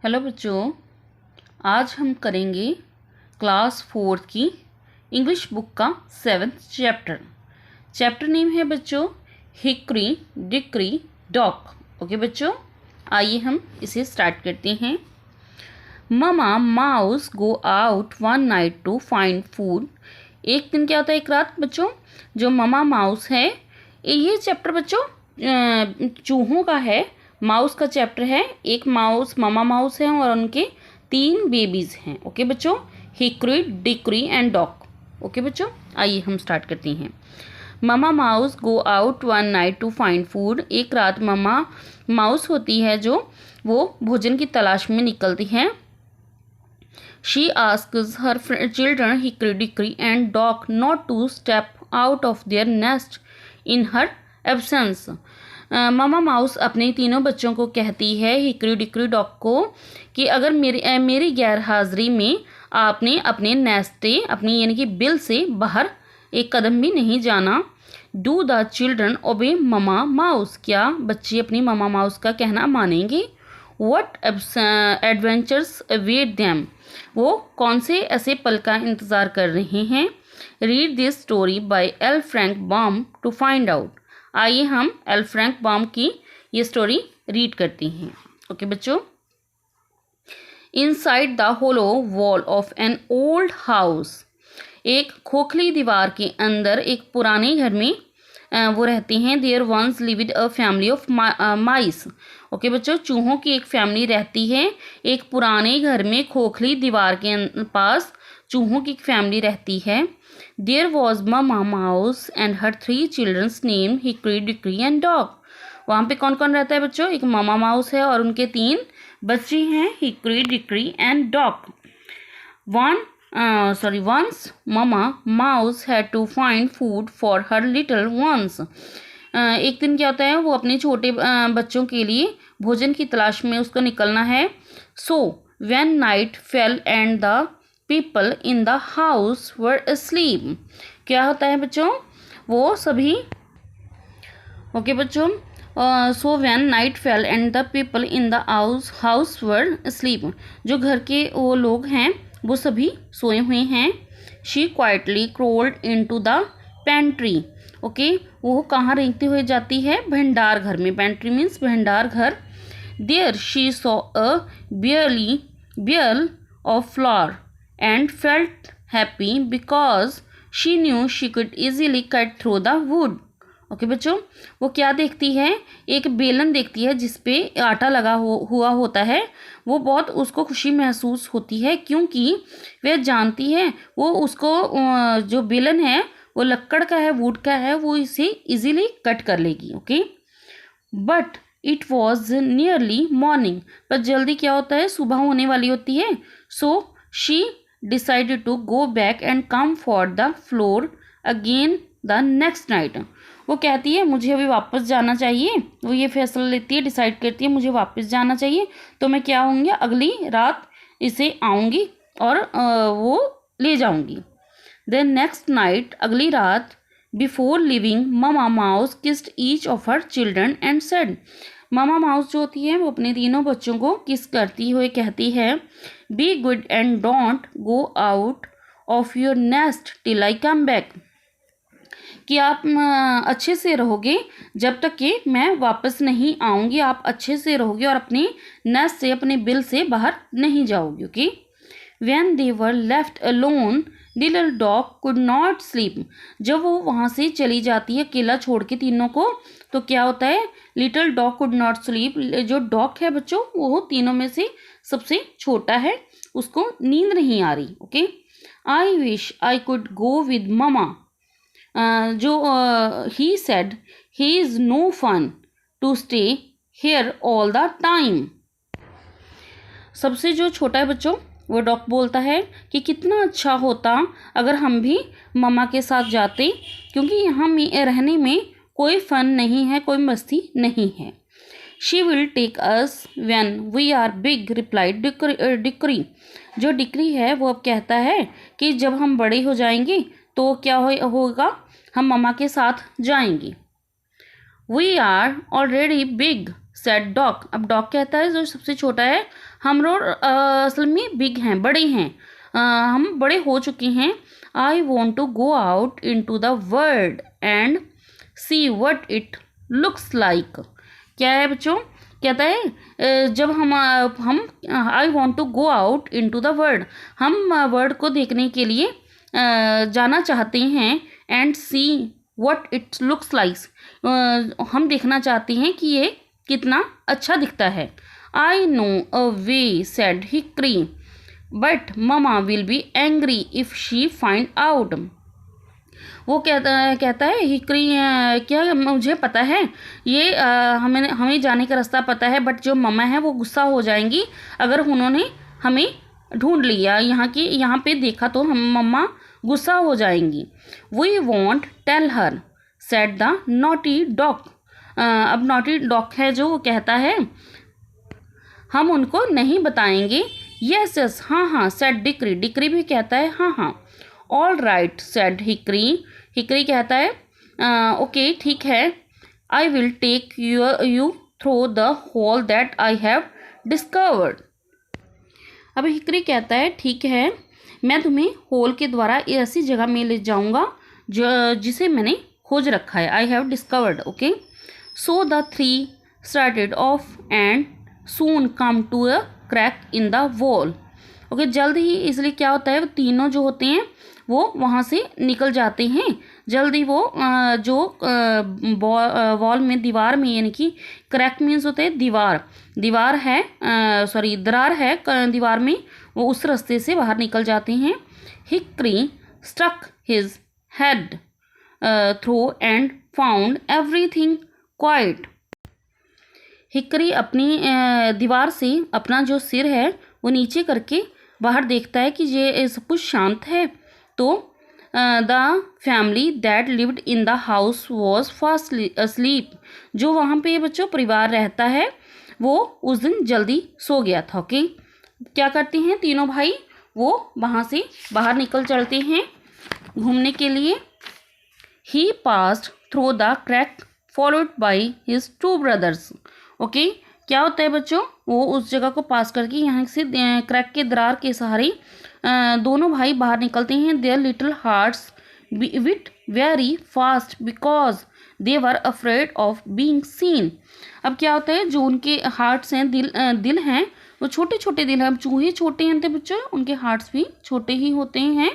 Hello बच्चों, आज हम करेंगे क्लास 4 की इंग्लिश बुक का 7th चैप्टर। चैप्टर नेम है बच्चों हिकरी डिकरी डॉग। ओके बच्चों, आइए हम इसे स्टार्ट करते हैं। Mama mouse go out one night to find food. एक दिन क्या होता है, एक रात बच्चों, जो ममा माउस है, ये चैप्टर बच्चों चूहों का है। माउस का चैप्टर है। एक माउस ममा माउस है और उनके 3 बेबीज हैं। ओके बच्चों, hickory decree and dog. Okay बच्चों, आइए हम स्टार्ट करते हैं। Mama mouse go out one night to find food. एक रात ममा माउस होती है जो वो भोजन की तलाश में निकलती है। She asks her children Hickory decree and Dock not to step out of their nest in her absence. Mama mouse अपने तीनों बच्चों को कहती है, हिकरी डिकरी डॉग को, कि अगर मेरी गैर हाजिरी में आपने अपने नेस्टे अपनी यानी कि बिल से बाहर एक कदम भी नहीं जाना। डू द चिल्ड्रन ओबे मामा माउस। क्या बच्चे अपनी मामा माउस का कहना मानेंगे? What adventures await them. वो कौन से ऐसे पल का इंतज़ार कर रहे हैं? Read this story by L Frank Baum to find out. आइए हम एल फ्रैंक बॉम की ये स्टोरी रीड करते हैं। ओके बच्चों, inside the hollow wall of an old house. एक खोखली दीवार के अंदर एक पुराने घर में वो रहते हैं। There once lived a family of mice. Okay बच्चों, चूहों की एक फैमिली रहती है। एक पुराने घर में खोखली दीवार के पास चूहों की एक फैमिली रहती है। There was mama mouse and her 3 children's name Hickory decree and Dock. वहाँ पे कौन कौन रहता है बच्चों? एक मामा माउस है और उनके 3 बच्चे हैं, Hickory decree and Dock. Once mama mouse had to find food for her little ones. एक दिन क्या होता है, वो अपने छोटे बच्चों के लिए भोजन की तलाश में उसको निकलना है। So when night fell and the people in the house were asleep. क्या होता है बच्चों, वो सभी ओके बच्चों, so when night fail and the people in the house were sleep. जो घर के वो लोग हैं वो सभी सोए हुए हैं। She quietly crawled into the pantry. Okay, वो कहाँ रेंगती हुई जाती है? भंडार घर में। पेंट्री मीन्स भंडार घर। There she saw a bale of flour and felt happy because she knew she could easily cut through the wood. Okay बच्चों, वो क्या देखती है? एक बेलन देखती है जिसपे आटा लगा हुआ होता है। वो बहुत उसको खुशी महसूस होती है क्योंकि वह जानती है वो उसको जो बेलन है वो लक्कड़ का है, वुड का है, वो इसे इजीली कट कर लेगी। Okay, but it was nearly morning. पर जल्दी क्या होता है, सुबह होने वाली होती है। So she decided to go back and come for the floor again the next night. वो कहती है मुझे अभी वापस जाना चाहिए। वो ये फैसला लेती है, डिसाइड करती है मुझे वापस जाना चाहिए, तो मैं क्या होंगी, अगली रात इसे आऊँगी और वो ले जाऊँगी। देन नेक्स्ट नाइट, अगली रात, before living mama mouse kissed each of her children and said. Mama mouse जो होती है वो अपने तीनों बच्चों को किस करती हुए कहती है, be good and don't go out of your nest till I come back. कि आप अच्छे से रहोगे जब तक कि मैं वापस नहीं आऊँगी। आप अच्छे से रहोगे और अपने नेस्ट से, अपने बिल से बाहर नहीं जाओगे। Okay, when they were left alone little dog could not sleep. जब वो वहाँ से चली जाती है अकेला छोड़ के तीनों को, तो क्या होता है, little dog could not sleep. जो डॉग है बच्चों वो तीनों में से सबसे छोटा है, उसको नींद नहीं आ रही। Okay, I wish I could go with mama. He said he is no fun to stay here all the time. सबसे जो छोटा है बच्चों वो डॉग बोलता है कि कितना अच्छा होता अगर हम भी मम्मा के साथ जाते, क्योंकि यहाँ में रहने में कोई फन नहीं है, कोई मस्ती नहीं है। She will take us when we are big, replied Dickory. जो डिकरी है वो अब कहता है कि जब हम बड़े हो जाएंगे तो क्या होगा, हम मम्मा के साथ जाएंगे। We are already big said dog. अब डॉग कहता है जो सबसे छोटा है, हम लोग असल में बिग हैं, बड़े हैं, हम बड़े हो चुके हैं। I want to go out into the world and see what it looks like. क्या है बच्चों, कहता है जब हम I want to go out into the world, हम वर्ल्ड को देखने के लिए जाना चाहते हैं। And see what it looks like, हम देखना चाहते हैं कि ये कितना अच्छा दिखता है। I know a way said Hickory but mama will be angry if she find out. वो कहता है हिक्री, क्या मुझे पता है ये, हमें जाने का रास्ता पता है, बट जो मम्मा है वो गुस्सा हो जाएंगी अगर उन्होंने हमें ढूंढ लिया, यहाँ पे देखा तो हम मम्मा गुस्सा हो जाएंगी। We won't tell her said the naughty dog. अब नॉटी डॉग है जो, वो कहता है हम उनको नहीं बताएंगे। यस यस, हाँ हाँ सेड डिक्री। डिक्री भी कहता है हाँ हाँ। All right said Hickory. Hickory कहता है ओके ठीक है। I will take you through the hole that I have discovered. अब हिक्री कहता है ठीक है, मैं तुम्हें होल के द्वारा ऐसी जगह में ले जाऊंगा जिसे मैंने खोज रखा है। I have discovered. Okay, so the three started off and soon come to a crack in the wall. Okay, जल्द ही, इसलिए क्या होता है, वो तीनों जो होते हैं वो वहाँ से निकल जाते हैं। जल्दी वो जो वॉल में, दीवार में, यानी कि क्रैक मीन्स होते हैं दीवार है, सॉरी दरार है दीवार में, वो उस रास्ते से बाहर निकल जाते हैं। Hickory struck his head through and found everything quiet. Hickory अपनी दीवार से अपना जो सिर है वो नीचे करके बाहर देखता है कि ये सब कुछ शांत है। तो the family that lived in the house was fast asleep. जो वहाँ पे बच्चों परिवार रहता है वो उस दिन जल्दी सो गया था। ओके, क्या करते हैं तीनों भाई, वो वहाँ से बाहर निकल चलते हैं घूमने के लिए। He passed through the crack followed by his two brothers. Okay, क्या होता है बच्चों, वो उस जगह को पास करके यहाँ से क्रैक के दरार के सहारे दोनों भाई बाहर निकलते हैं। Their little hearts beat very fast because they were afraid of being seen. अब क्या होता है, जो उनके हार्ट्स हैं, दिल हैं, वो छोटे छोटे दिल हैं। अब चूहे छोटे हैं तो बच्चों उनके हार्ट्स भी छोटे ही होते हैं।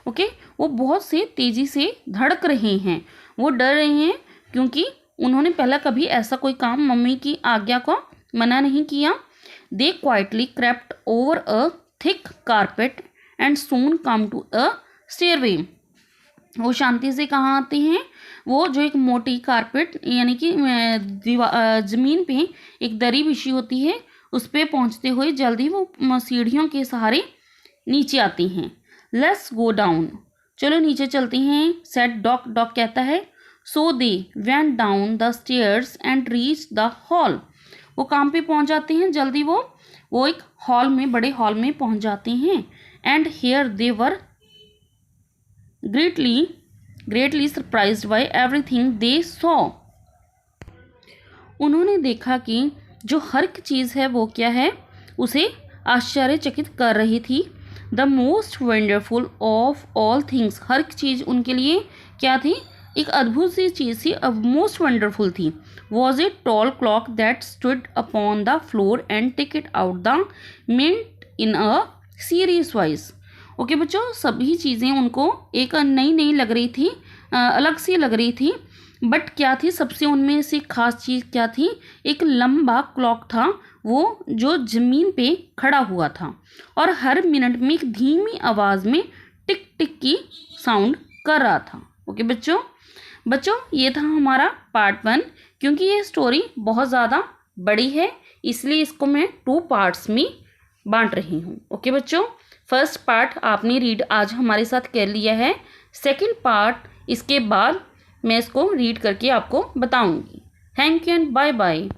ओके, वो बहुत से तेज़ी से धड़क रहे हैं, वो डर रहे हैं क्योंकि उन्होंने पहला कभी ऐसा कोई काम मम्मी की आज्ञा को मना नहीं किया। They quietly crept over a thick carpet and soon come to a stairway. वो शांति से कहाँ आते हैं, वो जो एक मोटी कारपेट यानी कि ज़मीन पे एक दरी बिछी होती है उस पर पहुँचते हुए जल्दी वो सीढ़ियों के सहारे नीचे आते हैं। लेट्स गो डाउन, चलो नीचे चलते हैं सेड डॉग। डॉग कहता है so they went down the stairs and reach the hall. वो काम पे पहुंच जाते हैं जल्दी, वो एक हॉल में, बड़े हॉल में पहुंच जाते हैं। And here they were greatly surprised bye everything they saw. उन्होंने देखा कि जो हर एक चीज़ है वो क्या है, उसे आश्चर्यचकित कर रही थी। The most wonderful of all things, हर एक चीज़ उनके लिए क्या थी, एक अद्भुत सी चीज़ थी, मोस्ट वंडरफुल थी। Was a tall clock that stood upon the floor and take it out the mint in a serious voice. Okay बच्चों, सभी चीज़ें उनको एक नई लग रही थी, अलग सी लग रही थी, बट क्या थी, सबसे उनमें से खास चीज़ क्या थी, एक लंबा क्लॉक था वो जो ज़मीन पे खड़ा हुआ था और हर मिनट में एक धीमी आवाज़ में टिक टिक की साउंड कर रहा था। ओके बच्चों ये था हमारा पार्ट 1। क्योंकि ये स्टोरी बहुत ज़्यादा बड़ी है इसलिए इसको मैं 2 पार्ट्स में बांट रही हूँ। ओके बच्चों, फर्स्ट पार्ट आपने रीड आज हमारे साथ कर लिया है, सेकंड पार्ट इसके बाद मैं इसको रीड करके आपको बताऊँगी। Thank you and bye bye.